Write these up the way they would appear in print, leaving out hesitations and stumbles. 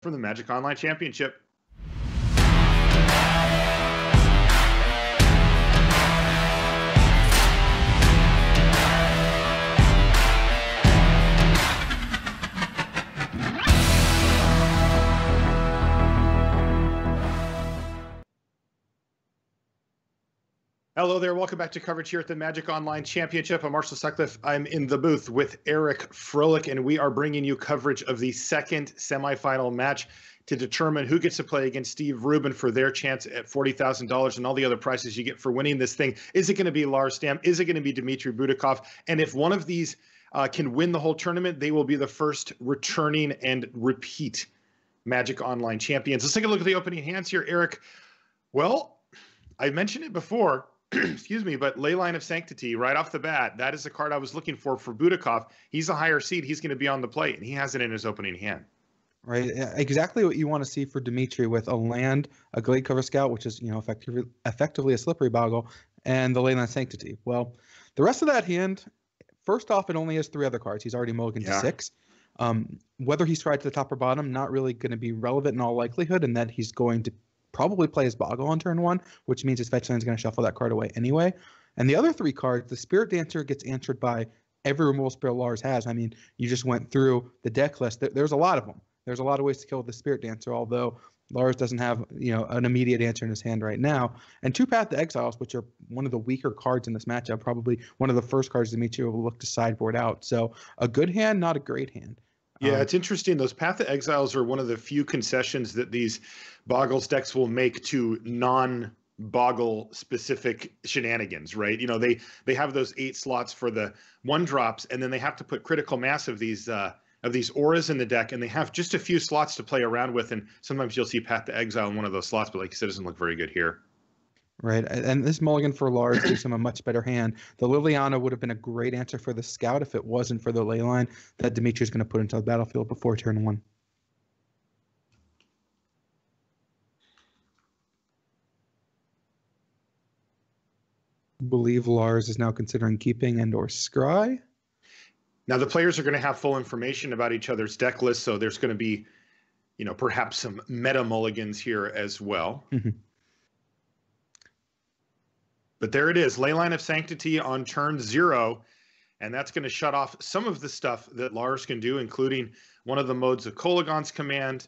from the Magic Online Championship. Hello there. Welcome back to coverage here at the Magic Online Championship. I'm Marshall Sutcliffe. I'm in the booth with Eric Froelich, and we are bringing you coverage of the second semifinal match to determine who gets to play against Steve Rubin for their chance at $40,000 and all the other prizes you get for winning this thing. Is it going to be Lars Stam? Is it going to be Dmitriy Butakov? And if one of these can win the whole tournament, they will be the first returning and repeat Magic Online champions. Let's take a look at the opening hands here, Eric. Well, I mentioned it before. Excuse me, but Leyline of Sanctity right off the bat, that is the card I was looking for Butakov. He's a higher seed. He's going to be on the plate, and he has it in his opening hand. Right, exactly what you want to see for Dmitriy with a land, a Glade Cover Scout, which is effectively a Slippery Boggle, and the Leyline of Sanctity. Well, the rest of that hand, first off, it only has 3 other cards. He's already mulliganed to 6. Whether he's tried to the top or bottom, not really going to be relevant in all likelihood, and that he's going to probably play his Boggle on turn 1, which means his fetch land is going to shuffle that card away anyway. And the other 3 cards, the Spirit Dancer gets answered by every removal spell Lars has. I mean, you just went through the deck list. There's a lot of them. There's a lot of ways to kill the Spirit Dancer, although Lars doesn't have an immediate answer in his hand right now. And 2 Path to Exiles, which are one of the weaker cards in this matchup, probably one of the first cards Dmitriy will look to sideboard out. So a good hand, not a great hand. Yeah, it's interesting. Those Path to Exiles are one of the few concessions that these Boggles decks will make to non-Boggle specific shenanigans, right? They have those 8 slots for the 1-drops, and then they have to put critical mass of these auras in the deck, and they have just a few slots to play around with, and sometimes you'll see Path to Exile in one of those slots, but like you said, it doesn't look very good here. Right, and this mulligan for Lars gives him a much better hand. The Liliana would have been a great answer for the Scout if it wasn't for the Leyline that Dmitriy is going to put into the battlefield before turn 1. I believe Lars is now considering keeping and or scry. Now the players are going to have full information about each other's deck list, so there's going to be, perhaps some meta mulligans here as well. Mm-hmm. But there it is, Leyline of Sanctity on turn 0, and that's going to shut off some of the stuff that Lars can do, including one of the modes of Kolaghan's Command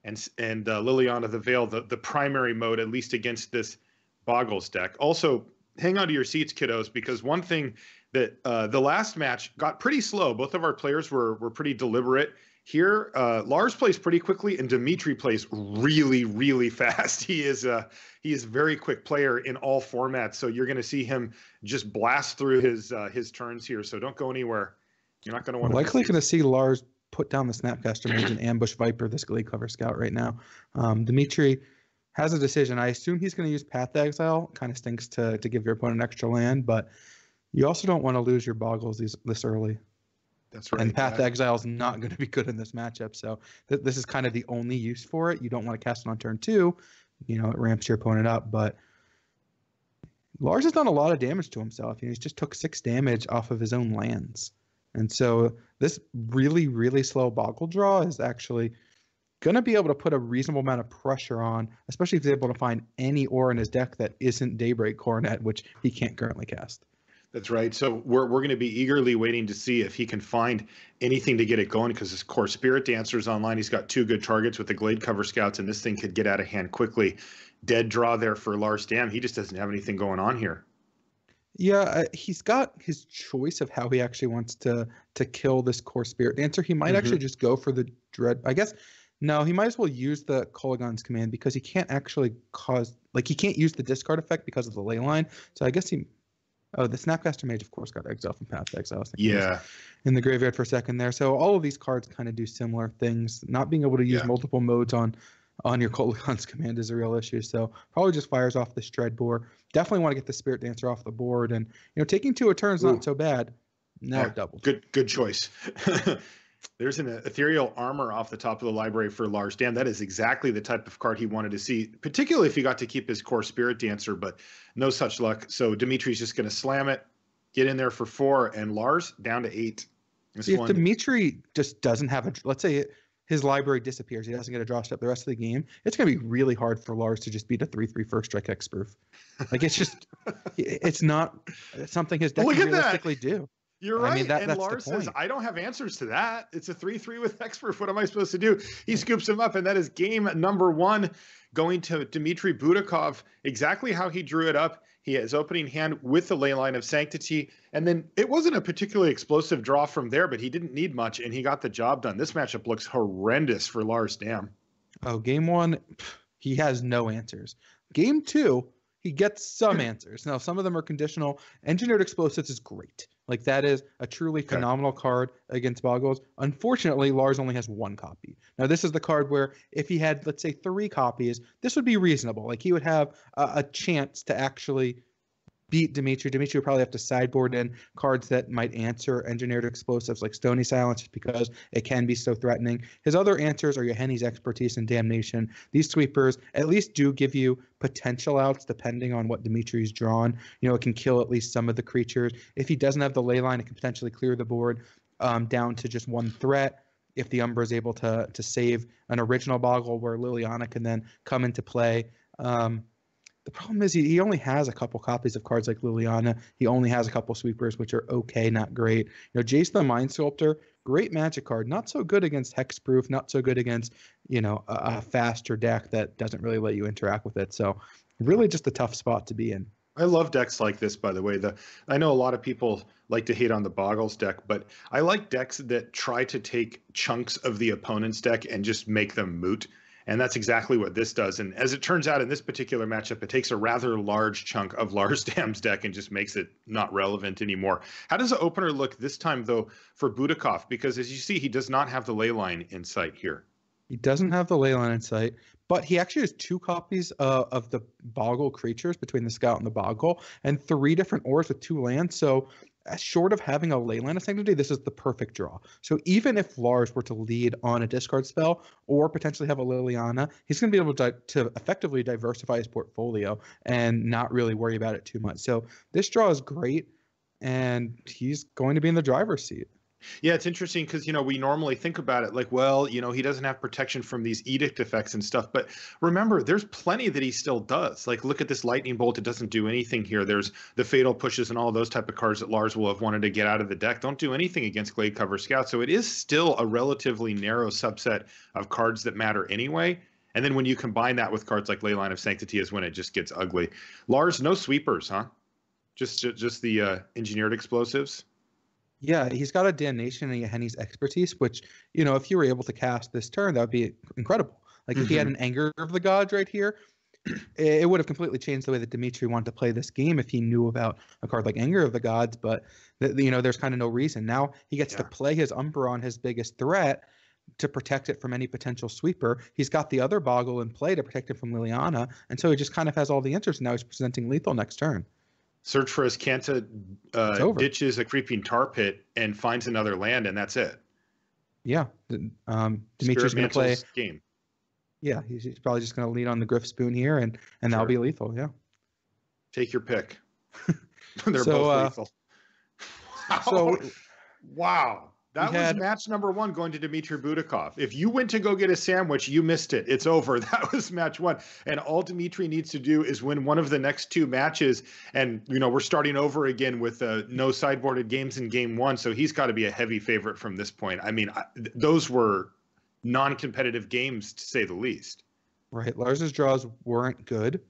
and Liliana the Veil, the primary mode, at least against this Boggles deck. Also, hang on to your seats, kiddos, because one thing that the last match got pretty slow. Both of our players were pretty deliberate. Here, Lars plays pretty quickly, and Dmitriy plays really, really fast. He is a very quick player in all formats, so you're going to see him just blast through his turns here. So don't go anywhere. You're not going to want to. Likely going to see Lars put down the Snapcaster Mage and ambush Viper this Glade Cover Scout right now. Dmitriy has a decision. I assume he's going to use Path to Exile. Kind of stinks to give your opponent an extra land, but you also don't want to lose your Boggles this early. That's right. And Path to Exile is not going to be good in this matchup. So this is kind of the only use for it. You don't want to cast it on turn 2. It ramps your opponent up. But Lars has done a lot of damage to himself. He's just took 6 damage off of his own lands. And so this really, really slow Boggle draw is actually going to be able to put a reasonable amount of pressure on, especially if he's able to find any aura in his deck that isn't Daybreak Coronet, which he can't currently cast. That's right. So we're going to be eagerly waiting to see if he can find anything to get it going, because his core Spirit Dancer's online. He's got 2 good targets with the Glade Cover Scouts, and this thing could get out of hand quickly. Dead draw there for Lars Stam. He just doesn't have anything going on here. Yeah, he's got his choice of how he actually wants to kill this core Spirit Dancer. He might actually just go for the Dread. I guess, no, he might as well use the Kolaghan's Command, because he can't actually he can't use the discard effect because of the Leyline. So I guess the Snapcaster Mage, of course, got exiled from Path to Exile. Yeah. In the graveyard for a second there. So all of these cards kind of do similar things. Not being able to use multiple modes on your Kolaghan's Command is a real issue. So probably just fires off the Dreadbore. Definitely want to get the Spirit Dancer off the board. And, taking 2 a turn is not so bad. Now it doubles. Good choice. There's an Ethereal Armor off the top of the library for Lars Stam. That is exactly the type of card he wanted to see, particularly if he got to keep his core Spirit Dancer, but no such luck. So Dmitri's just going to slam it, get in there for 4, and Lars down to 8. If Dmitriy just doesn't have let's say his library disappears. He doesn't get a draw step the rest of the game. It's going to be really hard for Lars to just beat a 3-3 first strike hexproof. Like it's not something his deck Look can at that. realistically do. You're right. I mean, and that's Lars the point. says, I don't have answers to that. It's a 3-3 with hexproof. What am I supposed to do? He scoops him up, and that is game number 1 going to Dmitriy Butakov. Exactly how he drew it up. He has opening hand with the Leyline of Sanctity. And then it wasn't a particularly explosive draw from there, but he didn't need much, and he got the job done. This matchup looks horrendous for Lars. Damn. Oh, game 1, he has no answers. Game 2, he gets some answers. Now, some of them are conditional. Engineered Explosives is great. Like, that is a truly phenomenal card against Boggles. Unfortunately, Lars only has 1 copy. Now, this is the card where if he had, let's say, 3 copies, this would be reasonable. Like, he would have a chance to actually beat Dmitriy. Dmitriy would probably have to sideboard in cards that might answer Engineered Explosives, like Stony Silence, just because it can be so threatening. His other answers are Yahenni's Expertise and Damnation. These sweepers at least do give you potential outs depending on what Dmitri's drawn. You know, it can kill at least some of the creatures. If he doesn't have the Leyline, it can potentially clear the board down to just 1 threat. If the Umbra is able to save an original Boggle where Liliana can then come into play. The problem is he only has a couple copies of cards like Liliana. He only has a couple sweepers, which are okay, not great. You know, Jace the Mind Sculptor, great magic card. Not so good against hexproof, not so good against, you know, a faster deck that doesn't really let you interact with it. So really just a tough spot to be in. I love decks like this, by the way. I know a lot of people like to hate on the Boggles deck, but I like decks that try to take chunks of the opponent's deck and just make them moot. And that's exactly what this does. And as it turns out in this particular matchup, it takes a rather large chunk of Lars Dam's deck and just makes it not relevant anymore. How does the opener look this time, though, for Butakov? Because as you see, he does not have the Leyline in sight here. He doesn't have the Leyline in sight, but he actually has 2 copies of the Boggle creatures between the Scout and the Boggle, and 3 different ores with 2 lands. So short of having a Leyline of Sanctity, this is the perfect draw. So even if Lars were to lead on a discard spell or potentially have a Liliana, he's going to be able to effectively diversify his portfolio and not really worry about it too much. So this draw is great, and he's going to be in the driver's seat. Yeah, it's interesting because, you know, we normally think about it like, well, you know, he doesn't have protection from these edict effects and stuff. But remember, there's plenty that he still does. Like, look at this lightning bolt. It doesn't do anything here. There's the fatal pushes and all those type of cards that Lars will have wanted to get out of the deck. Don't do anything against Glade Cover Scout. So it is still a relatively narrow subset of cards that matter anyway. And then when you combine that with cards like Leyline of Sanctity is when it just gets ugly. Lars, no sweepers, huh? Just the Engineered Explosives? Yeah, he's got a Damnation and Yahenni's Expertise, which, you know, if you were able to cast this turn, that would be incredible. Like, if he had an Anger of the Gods right here, it would have completely changed the way that Dmitriy wanted to play this game if he knew about a card like Anger of the Gods, but, you know, there's kind of no reason. Now he gets to play his Umbra on his biggest threat to protect it from any potential sweeper. He's got the other Boggle in play to protect it from Liliana, and so he just kind of has all the answers, and now he's presenting lethal next turn. Search for his Kanta, ditches a creeping tar pit and finds another land, and that's it. Yeah. Dmitri's going to play game. Yeah, he's probably just going to lead on the Griff Spoon here, and that'll be lethal. Yeah. Take your pick. They're both lethal. Wow. Wow. That was match number 1 going to Dmitriy Butakov. If you went to go get a sandwich, you missed it. It's over. That was match 1. And all Dmitriy needs to do is win one of the next 2 matches. And, you know, we're starting over again with no sideboarded games in game 1. So he's got to be a heavy favorite from this point. I mean, those were non-competitive games, to say the least. Right. Lars's draws weren't good,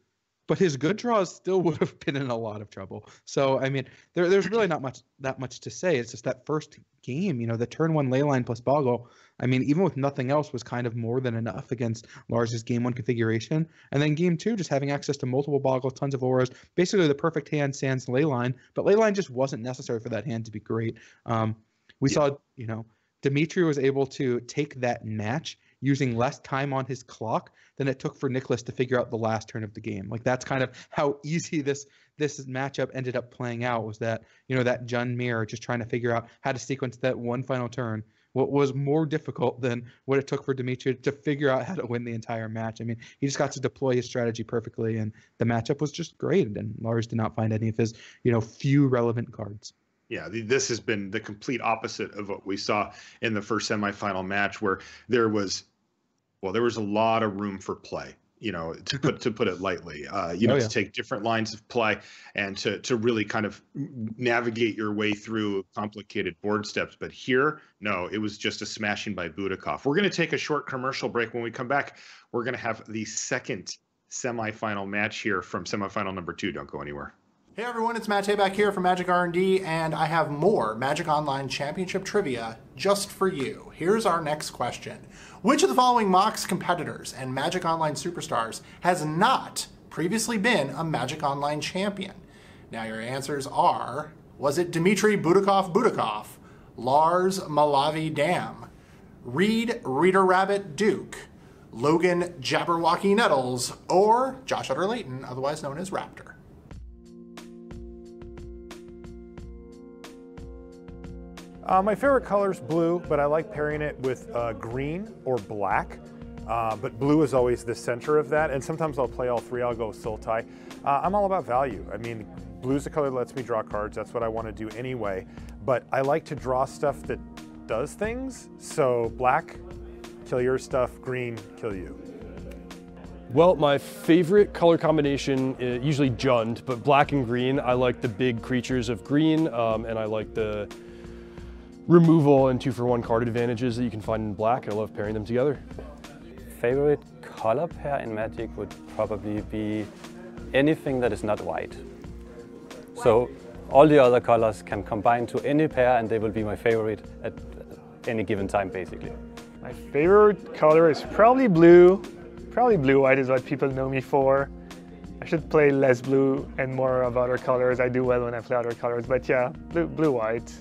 but his good draws still would have been in a lot of trouble. So, I mean, there's really not much to say. It's just that first game, you know, the turn 1 Leyline plus Boggle, I mean, even with nothing else, was kind of more than enough against Lars's game 1 configuration. And then game 2, just having access to multiple Boggles, tons of auras, basically the perfect hand sans Leyline, but Leyline just wasn't necessary for that hand to be great. We saw, you know, Dmitriy was able to take that match using less time on his clock than it took for Nicholas to figure out the last turn of the game. Like, that's kind of how easy this matchup ended up playing out, was that, you know, that Jund mirror, just trying to figure out how to sequence that one final turn, what was more difficult than what it took for Dmitriy to figure out how to win the entire match. I mean, he just got to deploy his strategy perfectly, and the matchup was just great, and Lars did not find any of his, you know, few relevant cards. Yeah, this has been the complete opposite of what we saw in the first semifinal match, where there was, well, there was a lot of room for play, to put it lightly, to take different lines of play and to really kind of navigate your way through complicated board steps. But here, no, it was just a smashing by Butakov. We're going to take a short commercial break. When we come back, we're going to have the second semifinal match here from semifinal number 2. Don't go anywhere. Hey everyone, it's Matt Tabak here from Magic R&D, and I have more Magic Online Championship trivia just for you. Here's our next question. Which of the following MOX competitors and Magic Online superstars has not previously been a Magic Online champion? Now your answers are, was it Dmitriy Butakov, Lars Malavi Dam, Reed Reader Rabbit Duke, Logan Jabberwocky Nettles, or Josh Utter Layton, otherwise known as Raptor? My favorite color is blue, but I like pairing it with green or black. But blue is always the center of that, and sometimes I'll play all three. I'll go Sultai. I'm all about value. I mean, blue's the color that lets me draw cards. That's what I want to do anyway. But I like to draw stuff that does things. So black, kill your stuff. Green, kill you. Well, my favorite color combination is usually Jund, but black and green. I like the big creatures of green, and I like the removal and 2-for-1 card advantages that you can find in black. I love pairing them together. Favorite color pair in Magic would probably be anything that is not white. So all the other colors can combine to any pair and they will be my favorite at any given time, basically. My favorite color is probably blue. Probably blue-white is what people know me for. I should play less blue and more of other colors. I do well when I play other colors, but yeah, blue-white.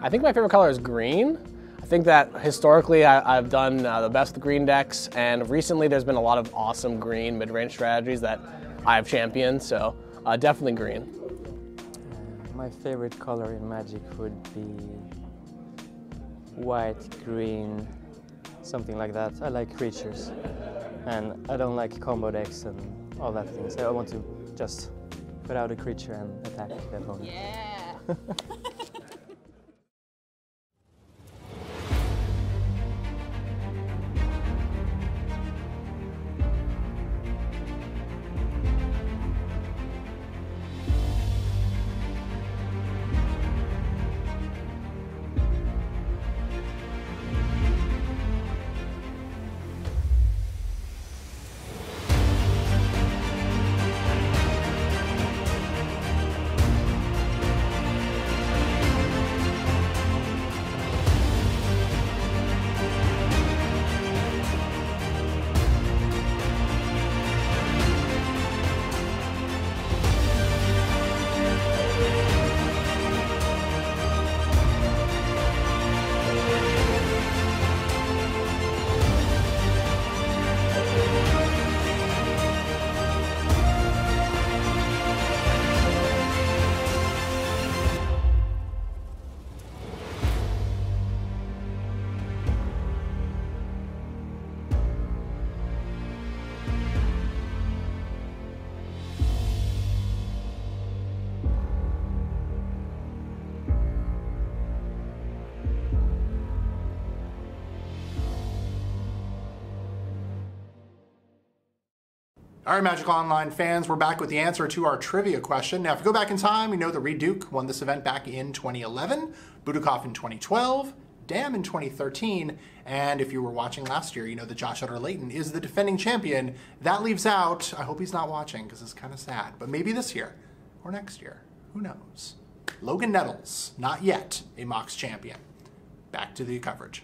I think my favorite color is green. I think that historically I've done the best green decks, and recently there's been a lot of awesome green mid-range strategies that I've championed, so definitely green. My favorite color in Magic would be white, green, something like that. I like creatures, and I don't like combo decks and all that things. I want to just put out a creature and attack that opponent. Yeah! All right, Magic Online fans, we're back with the answer to our trivia question. Now, if you go back in time, we know that Reed Duke won this event back in 2011, Butakov in 2012, Dam in 2013, and if you were watching last year, you know that Josh Utter Layton is the defending champion. That leaves out, I hope he's not watching because it's kind of sad, but maybe this year or next year, who knows? Logan Nettles, not yet a MOX champion. Back to the coverage.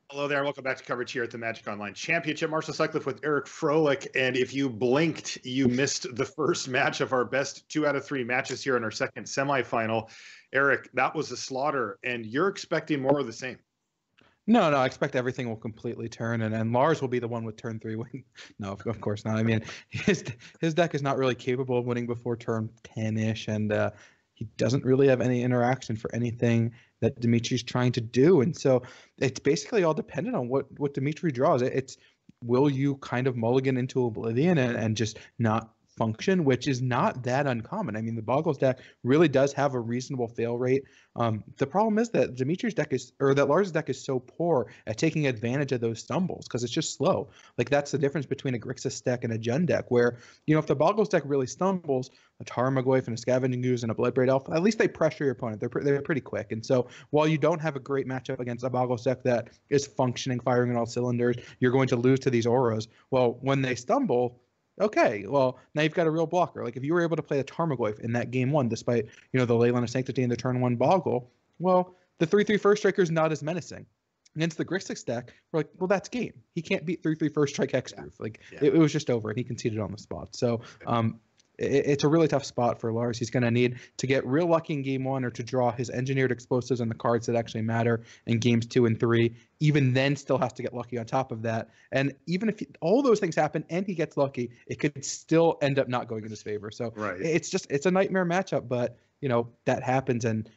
Hello there. Welcome back to coverage here at the Magic Online Championship. Marshall Sutcliffe with Eric Froelich. And if you blinked, you missed the first match of our best 2 out of 3 matches here in our second semifinal. Eric, that was a slaughter, and you're expecting more of the same. No, I expect everything will completely turn, and Lars will be the one with turn 3 win. No, of course not. I mean, his deck is not really capable of winning before turn 10-ish, and he doesn't really have any interaction for anything that Dmitry's trying to do. And so it's basically all dependent on what Dmitry draws. It's will you kind of mulligan into oblivion and just not function, which is not that uncommon. I mean, the Boggles deck really does have a reasonable fail rate. The problem is that that Lars' deck is so poor at taking advantage of those stumbles because it's just slow. Like, that's the difference between a Grixis deck and a Jund deck, where, if the Boggles deck really stumbles, a Tarmogoyf and a Scavenging Ooze and a Bloodbraid Elf, at least they pressure your opponent. They're pretty quick. And so while you don't have a great matchup against a Boggles deck that is functioning, firing on all cylinders, you're going to lose to these auras. Well, when they stumble, okay, well, now you've got a real blocker. Like, if you were able to play a Tarmogoyf in that game 1, despite, the Leyline of Sanctity and the turn 1 Boggle, well, the 3/3 First Striker is not as menacing. Against the Grixis deck, we're like, well, that's game. He can't beat 3/3 First Strike Hexproof. Like, it was just over, and he conceded on the spot. So, it's a really tough spot for Lars. He's going to need to get real lucky in game 1 or to draw his engineered explosives and the cards that actually matter in games 2 and 3. Even then, still has to get lucky on top of that. And even if all those things happen and he gets lucky, it could still end up not going in his favor. So it's a nightmare matchup, but that happens, and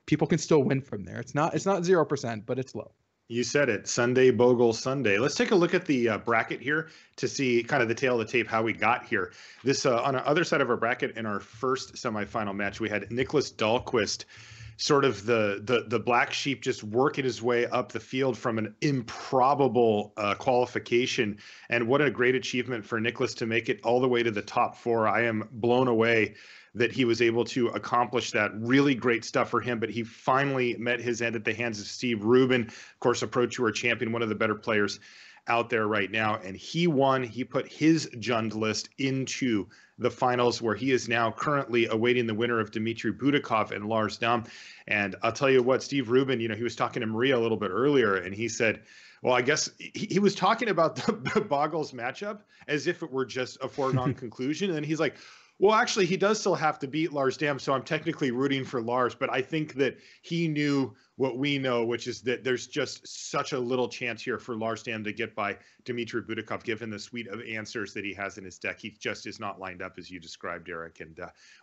people can still win from there. It's not 0%, but it's low. You said it, Sunday Bogle Sunday. Let's take a look at the bracket here to see kind of the tail of the tape, how we got here. This on the other side of our bracket in our first semifinal match, we had Nicholas Dahlquist, sort of the black sheep, just working his way up the field from an improbable qualification. And what a great achievement for Nicholas to make it all the way to the top 4. I am blown away that he was able to accomplish that. Really great stuff for him, but he finally met his end at the hands of Steve Rubin, of course, a Pro Tour champion, one of the better players out there right now. And he won. He put his Jund list into the finals, where he is now currently awaiting the winner of Dmitriy Butakov and Lars Dam. And I'll tell you what, Steve Rubin, he was talking to Maria a little bit earlier, and he said, well, I guess he was talking about the Boggles matchup as if it were just a foregone conclusion. And he's like, well, actually, he does still have to beat Lars Dam, so I'm technically rooting for Lars. But I think that he knew what we know, which is that there's just such a little chance here for Lars Dam to get by Dmitriy Butakov, given the suite of answers that he has in his deck. He just is not lined up as you described, Eric. And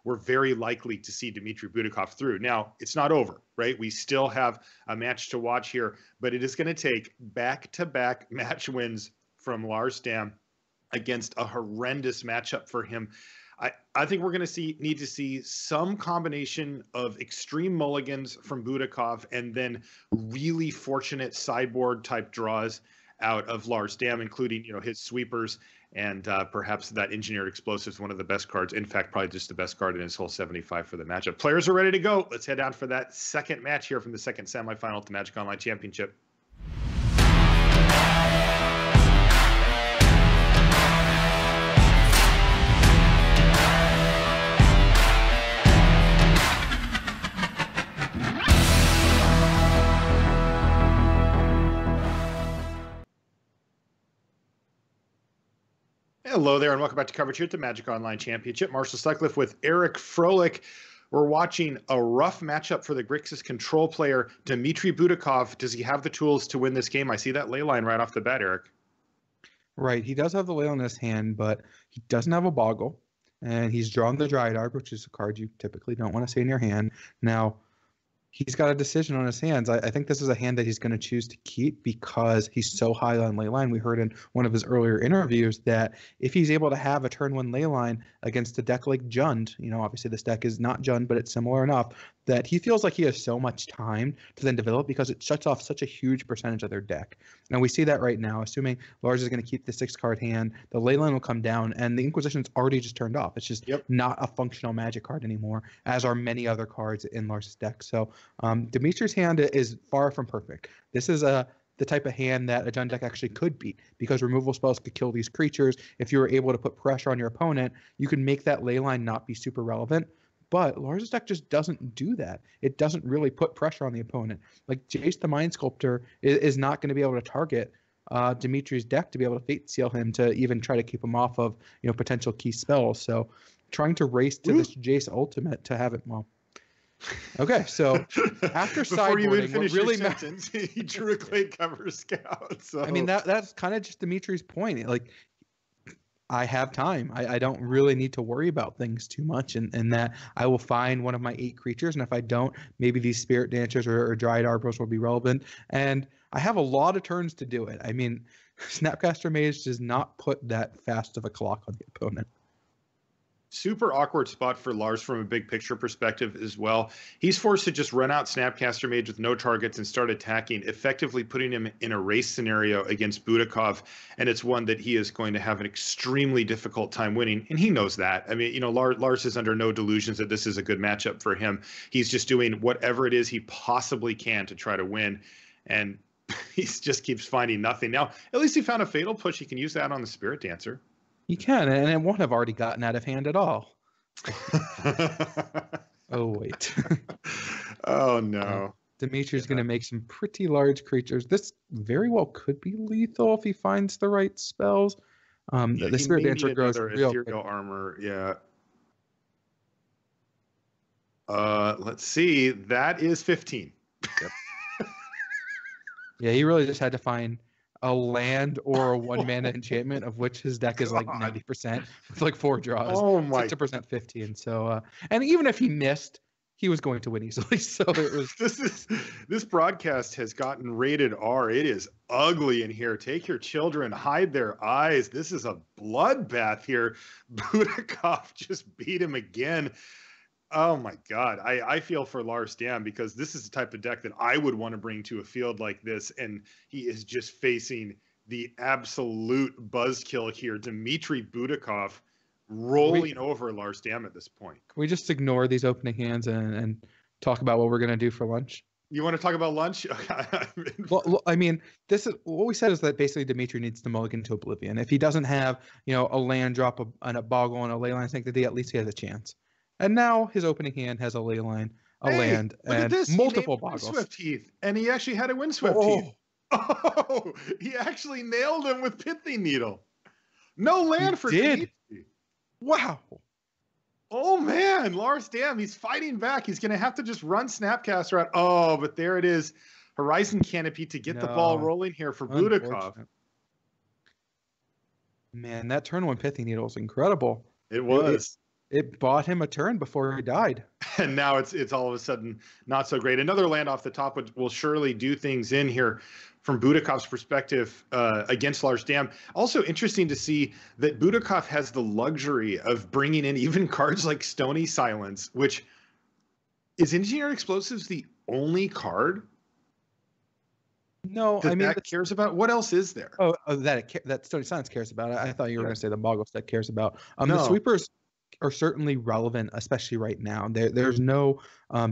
we're very likely to see Dmitriy Butakov through. Now, it's not over, right? We still have a match to watch here, but it is going to take back-to-back match wins from Lars Dam against a horrendous matchup for him. I think we're going to need to see some combination of extreme mulligans from Butakov and then really fortunate sideboard type draws out of Lars Dam, including his sweepers and perhaps that engineered explosives, one of the best cards. In fact, probably just the best card in his whole 75 for the matchup. Players are ready to go. Let's head down for that second match here from the second semifinal to Magic Online Championship. Hello there, and welcome back to coverage here at the Magic Online Championship. Marshall Sutcliffe with Eric Froelich. We're watching a rough matchup for the Grixis control player, Dmitriy Butakov. Does he have the tools to win this game? I see that ley line right off the bat, Eric. Right, he does have the ley line in his hand, but he doesn't have a Boggle, and he's drawn the Dryad, which is a card you typically don't want to see in your hand. Now, he's got a decision on his hands. I think this is a hand that he's going to choose to keep because he's so high on leyline. We heard in one of his earlier interviews that if he's able to have a turn 1 leyline against a deck like Jund, obviously this deck is not Jund, but it's similar enough, that he feels like he has so much time to then develop because it shuts off such a huge percentage of their deck. And we see that right now, assuming Lars is going to keep the 6-card hand, the leyline will come down, and the Inquisition's already just turned off. It's just not a functional Magic card anymore, as are many other cards in Lars' deck. So Dmitri's hand is far from perfect. This is the type of hand that a Jund deck actually could beat, because removal spells could kill these creatures. If you were able to put pressure on your opponent, you can make that leyline not be super relevant. But Lars' deck just doesn't do that. It doesn't really put pressure on the opponent. Like, Jace the Mind Sculptor is not going to be able to target Dmitri's deck to be able to Fate Seal him to even try to keep him off of potential key spells. So trying to race to this Jace Ultimate to have it, well, Okay, so after before you even sideboarding, what finish really your sentence, he drew a Glade Cover Scout. So I mean, that's kind of just Dmitri's point. Like, I have time. I don't really need to worry about things too much, and that I will find one of my 8 creatures, and if I don't, maybe these Spirit Dancers or Dryad Arbors will be relevant. And I have a lot of turns to do it. I mean, Snapcaster Mage does not put that fast of a clock on the opponent. super awkward spot for Lars from a big picture perspective as well. He's forced to just run out Snapcaster Mage with no targets and start attacking, effectively putting him in a race scenario against Butakov, and it's one that he is going to have an extremely difficult time winning, and he knows that. I mean, you know, Lars is under no delusions that this is a good matchup for him. He's just doing whatever it is he possibly can to try to win, and he just keeps finding nothing. Now, at least he found a Fatal Push. He can use that on the Spirit Dancer. You can, and it won't have already gotten out of hand at all. Oh, wait. Oh, no. Dmitri's going to make some pretty large creatures. This very well could be lethal if he finds the right spells. The Spirit Dancer grows real quick. Ethereal Armor, yeah. Let's see. That is 15. Yep. Yeah, he really just had to find a land or a 1-mana enchantment, of which his deck is like 90% with like 4 draws. Oh my! 6% 15. So, and even if he missed, he was going to win easily. So it was. This broadcast has gotten rated R. It is ugly in here. Take your children, hide their eyes. This is a bloodbath here. Butakov just beat him again. Oh my God. I feel for Lars Dam, because this is the type of deck that I would want to bring to a field like this. And he is just facing the absolute buzzkill here. Dmitriy Butakov rolling over Lars Dam at this point. Can we just ignore these opening hands and talk about what we're going to do for lunch? You want to talk about lunch? Well, I mean, this is what we said is that basically Dmitriy needs to mulligan to Oblivion. If he doesn't have, you know, a land drop, a Boggle, and a Leyline Sanctity, at least he has a chance. And now his opening hand has a Leyline, a land, and multiple Boggles. Windswept Heath, and he actually had a Windswept Heath. Oh, he actually nailed him with Pithing Needle. No land for Dmitriy. Wow. Oh, man. Lars Dam, he's fighting back. He's going to have to just run Snapcaster out. Oh, but there it is. Horizon Canopy to get the ball rolling here for Butakov. Man, that turn 1 Pithing Needle was incredible. It was. It bought him a turn before he died. And now it's all of a sudden not so great. Another land off the top will surely do things in here from Butakov's perspective against Lars Dam. Also interesting to see that Butakov has the luxury of bringing in even cards like Stony Silence, which is Engineered Explosives the only card? No, I mean, that cares about. What else is there? Oh, that Stony Silence cares about. I thought you were going to say the Boggle set cares about. No. The sweepers are certainly relevant, especially right now. There's no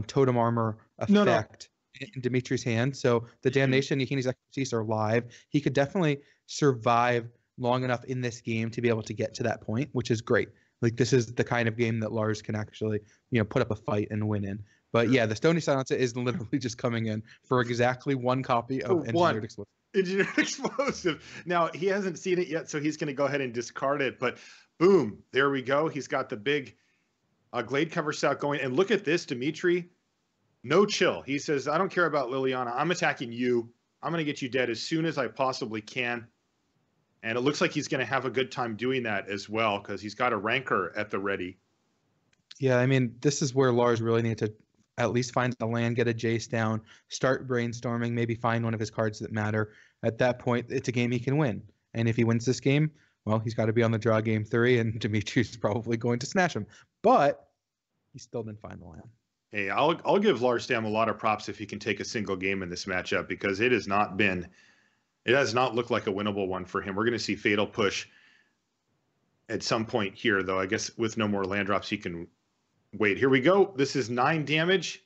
totem armor effect in Dmitri's hand, so the Damnation, Yahini's Expertise are live. He could definitely survive long enough in this game to be able to get to that point, which is great. Like, this is the kind of game that Lars can actually, you know, put up a fight and win in. But yeah, the Stony Silence is literally just coming in for exactly 1 copy of Engineered Explosive. Engineered Explosive. Now, he hasn't seen it yet, so he's going to go ahead and discard it, but boom, there we go. He's got the big Glade Cover Scout going. And look at this, Dmitriy. No chill. He says, I don't care about Liliana. I'm attacking you. I'm going to get you dead as soon as I possibly can. And it looks like he's going to have a good time doing that as well, because he's got a Rancor at the ready. Yeah, I mean, this is where Lars really needs to at least find a land, get a Jace down, start brainstorming, maybe find one of his cards that matter. At that point, it's a game he can win. And if he wins this game, well, he's got to be on the draw game 3, and Dmitri's probably going to smash him. But he still didn't find the land. Hey, I'll give Lars Dam a lot of props if he can take a single game in this matchup, because it has not looked like a winnable one for him. We're going to see Fatal Push at some point here, though. I guess with no more land drops, he can wait. Here we go. This is 9 damage.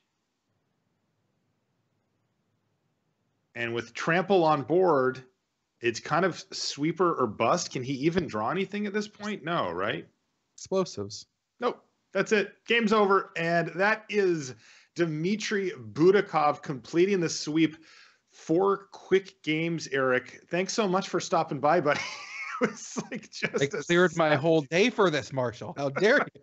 And with Trample on board, it's kind of sweeper or bust. Can he even draw anything at this point? No, right? Explosives. Nope. That's it. Game's over. And that is Dmitriy Butakov completing the sweep. 4 quick games, Eric. Thanks so much for stopping by, buddy. It was like just I cleared my whole day for this, Marshall. How dare you?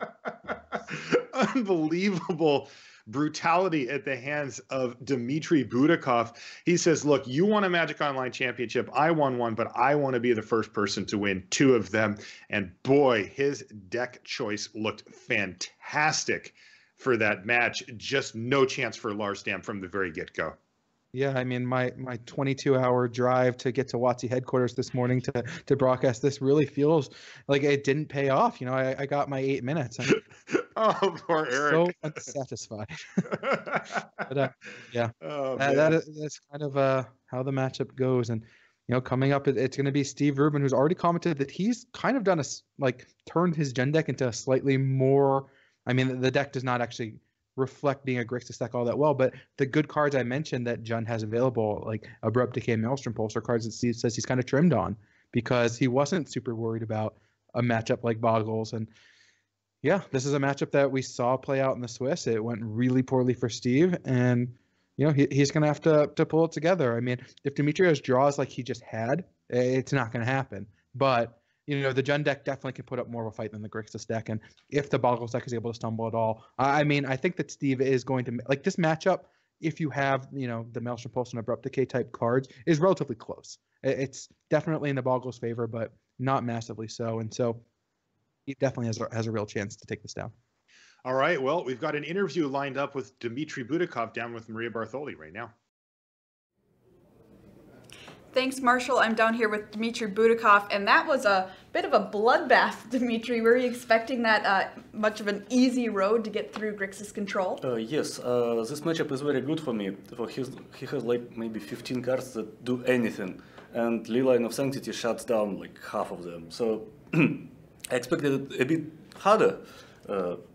Unbelievable. brutality at the hands of Dmitriy Butakov. He says, look, you won a Magic Online Championship. I won one, but I want to be the first person to win 2 of them. And boy, his deck choice looked fantastic for that match. Just no chance for Lars Dam from the very get-go. Yeah, I mean, my 22-hour drive to get to WotC headquarters this morning to broadcast this really feels like it didn't pay off. You know, I got my 8 minutes. Oh, poor Eric. So unsatisfied. But yeah, that's kind of how the matchup goes. And you know, coming up, it's going to be Steve Rubin, who's already commented that he's kind of done turned his Gen deck into a slightly more. I mean, the deck does not actually reflect being a Grixis deck all that well, but the good cards I mentioned that Jund has available, like Abrupt Decay, Maelstrom Pulse, are cards that Steve says he's kind of trimmed on because he wasn't super worried about a matchup like Boggles. And yeah, this is a matchup that we saw play out in the Swiss. It went really poorly for Steve, and you know, he's going to have to pull it together. I mean, if Dmitriy has draws like he just had, it's not going to happen. But you know, the Jund deck definitely can put up more of a fight than the Grixis deck. And if the Boggles deck is able to stumble at all, I mean, I think that Steve is going to, like, this matchup, if you have, you know, the Maelstrom Pulse and Abrupt Decay type cards, is relatively close. It's definitely in the Boggles' favor, but not massively so. And so he definitely has a real chance to take this down. All right. Well, we've got an interview lined up with Dmitriy Butakov down with Maria Bartholdi right now. Thanks, Marshall. I'm down here with Dmitriy Butakov, and that was a bit of a bloodbath, Dmitry. Were you expecting that much of an easy road to get through Grixis control? Yes, this matchup is very good for me. He has like maybe 15 cards that do anything, and Leyline of Sanctity shuts down like half of them. So I expected it a bit harder,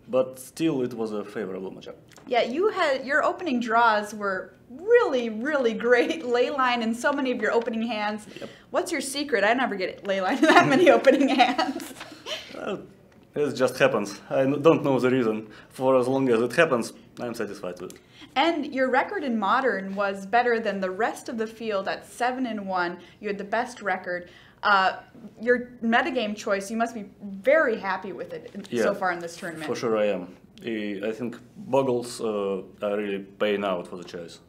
but still it was a favorable matchup. Yeah, your opening draws were really, really great. Leyline in so many of your opening hands. Yep. What's your secret? I never get Leyline in that many opening hands. It just happens. I don't know the reason. For as long as it happens, I'm satisfied with it. And your record in Modern was better than the rest of the field at 7-1. You had the best record. Your metagame choice, you must be very happy with it so far in this tournament. For sure I am. I think Boggles are really paying out for the choice.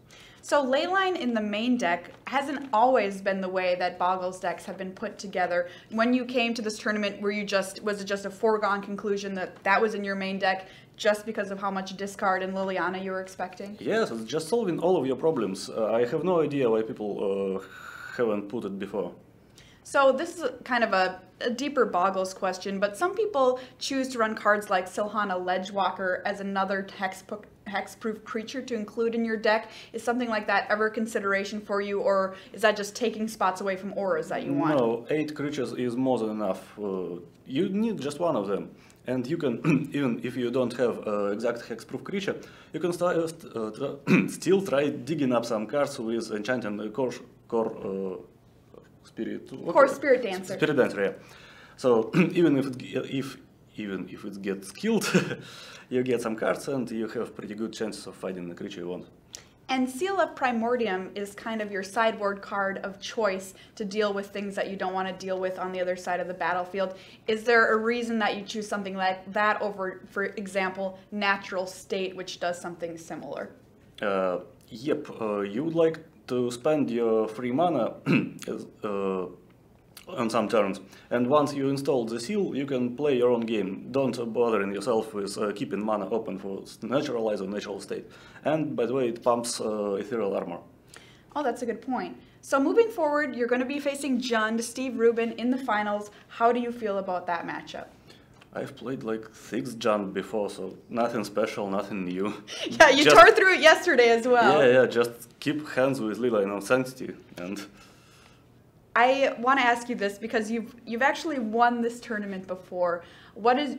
So Leyline in the main deck hasn't always been the way that Boggles decks have been put together. When you came to this tournament, was it just a foregone conclusion that was in your main deck just because of how much discard and Liliana you were expecting? Yes, it's just solving all of your problems. I have no idea why people haven't put it before. So this is kind of a deeper Boggles question, but some people choose to run cards like Silhana Ledgewalker as another hexproof creature to include in your deck. Is something like that ever a consideration for you, or is that just taking spots away from auras that you want? No, 8 creatures is more than enough. You need just one of them. And you can, even if you don't have an exact hexproof creature, you can still try digging up some cards with Enchanting Core Spirit Dancer. Spirit Dancer, yeah. So even if it gets killed, you get some cards and you have pretty good chances of fighting the creature you want. And Seal of Primordium is kind of your sideboard card of choice to deal with things that you don't want to deal with on the other side of the battlefield. Is there a reason that you choose something like that over, for example, Natural State, which does something similar? Yep, you would like to spend your free mana on some turns, and once you install the seal, you can play your own game. Don't bother yourself with keeping mana open for Naturalize or Natural State. And by the way, it pumps Ethereal Armor. Oh, that's a good point. So moving forward, you're going to be facing Jund, Steve Rubin in the finals. How do you feel about that matchup? I've played like 6 Jund before, so nothing special, nothing new. Yeah, you tore through it yesterday as well. Yeah, just keep hands with Leyline of Sanctity. And I want to ask you this because you've actually won this tournament before. What is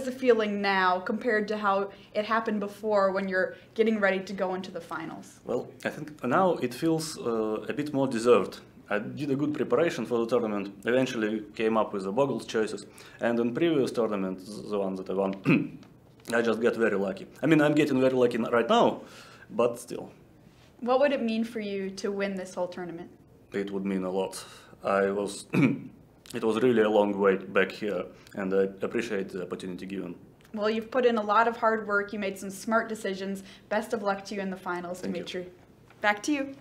the feeling now compared to how it happened before when you're getting ready to go into the finals? Well, I think now it feels a bit more deserved. I did a good preparation for the tournament, eventually came up with the Boggles choices, and in previous tournaments, the ones that I won, I just got very lucky. I mean, I'm getting very lucky right now, but still. What would it mean for you to win this whole tournament? It would mean a lot. It was really a long wait back here, and I appreciate the opportunity given. Well, you've put in a lot of hard work. You made some smart decisions. Best of luck to you in the finals, Thank you. Dmitry. Back to you.